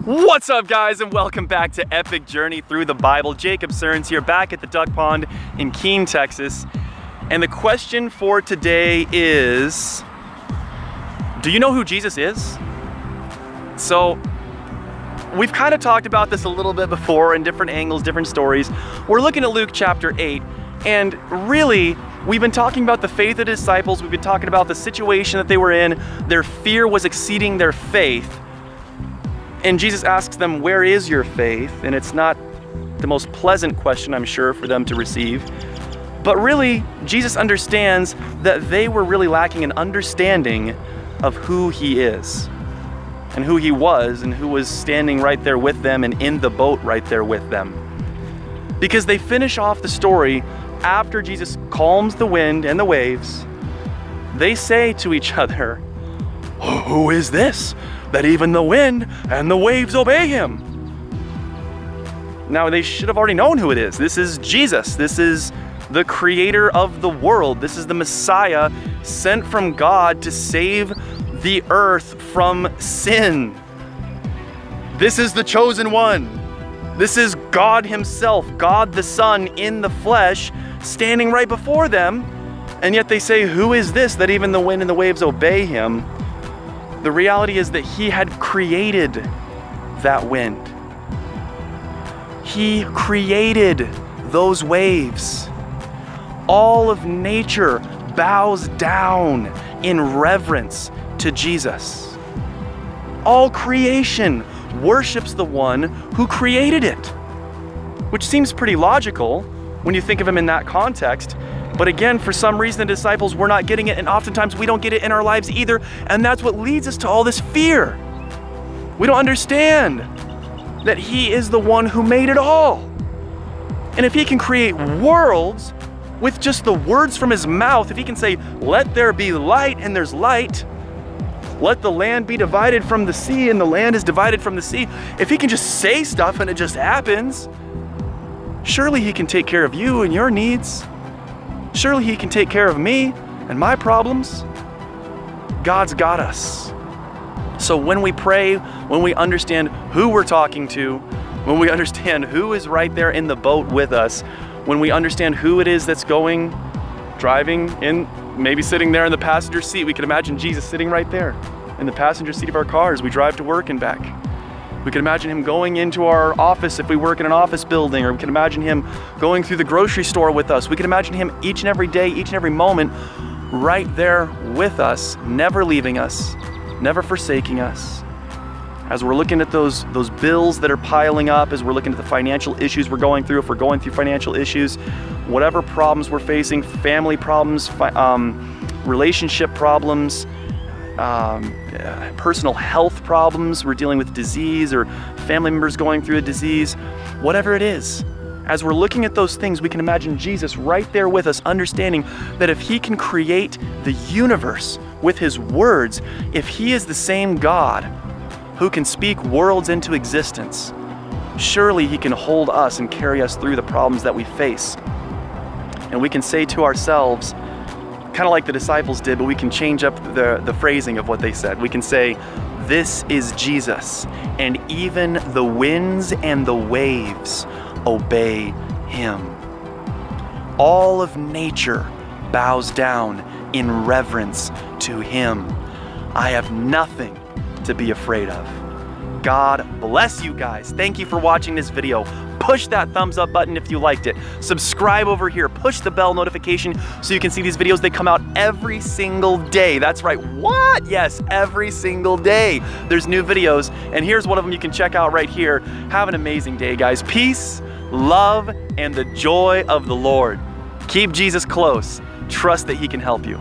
What's up, guys, and welcome back to Epic Journey Through the Bible. Jakob Serns here, back at the Duck Pond in Keene, Texas. And the question for today is, do you know who Jesus is? So, we've kind of talked about this a little bit before in different angles, different stories. We're looking at Luke chapter 8, and really, we've been talking about the faith of the disciples. We've been talking about the situation that they were in. Their fear was exceeding their faith. And Jesus asks them, where is your faith? And it's not the most pleasant question, I'm sure, for them to receive. But really, Jesus understands that they were really lacking an understanding of who he is and who he was and who was standing right there with them and in the boat right there with them. Because they finish off the story after Jesus calms the wind and the waves. They say to each other, who is this, that even the wind and the waves obey him? Now, they should have already known who it is. This is Jesus. This is the creator of the world. This is the Messiah sent from God to save the earth from sin. This is the chosen one. This is God himself, God the Son in the flesh, standing right before them. And yet they say, who is this that even the wind and the waves obey him? The reality is that he had created that wind. He created those waves. All of nature bows down in reverence to Jesus. All creation worships the one who created it, which seems pretty logical when you think of him in that context. But again, for some reason, the disciples were not getting it, and oftentimes we don't get it in our lives either, and that's what leads us to all this fear. We don't understand that he is the one who made it all. And if he can create worlds with just the words from his mouth, if he can say, let there be light, and there's light, let the land be divided from the sea, and the land is divided from the sea, if he can just say stuff and it just happens, surely he can take care of you and your needs. Surely he can take care of me and my problems. God's got us. So when we pray, when we understand who we're talking to, when we understand who is right there in the boat with us, when we understand who it is that's driving in, maybe sitting there in the passenger seat, we can imagine Jesus sitting right there in the passenger seat of our car as we drive to work and back. We can imagine him going into our office if we work in an office building, or we can imagine him going through the grocery store with us. We can imagine him each and every day, each and every moment, right there with us, never leaving us, never forsaking us. As we're looking at those bills that are piling up, as we're looking at the financial issues we're going through, if we're going through financial issues, whatever problems we're facing, family problems, relationship problems, personal health problems, we're dealing with disease or family members going through a disease, whatever it is, as we're looking at those things, we can imagine Jesus right there with us, understanding that if he can create the universe with his words, if he is the same God who can speak worlds into existence, surely he can hold us and carry us through the problems that we face. And we can say to ourselves, kind of like the disciples did, but we can change up the phrasing of what they said. We can say, this is Jesus, and even the winds and the waves obey him. All of nature bows down in reverence to him. I have nothing to be afraid of. God bless you guys. Thank you for watching this video. Push that thumbs up button if you liked it. Subscribe over here. Push the bell notification so you can see these videos. They come out every single day. That's right. What? Yes, every single day. There's new videos, and here's one of them you can check out right here. Have an amazing day, guys. Peace, love, and the joy of the Lord. Keep Jesus close. Trust that he can help you.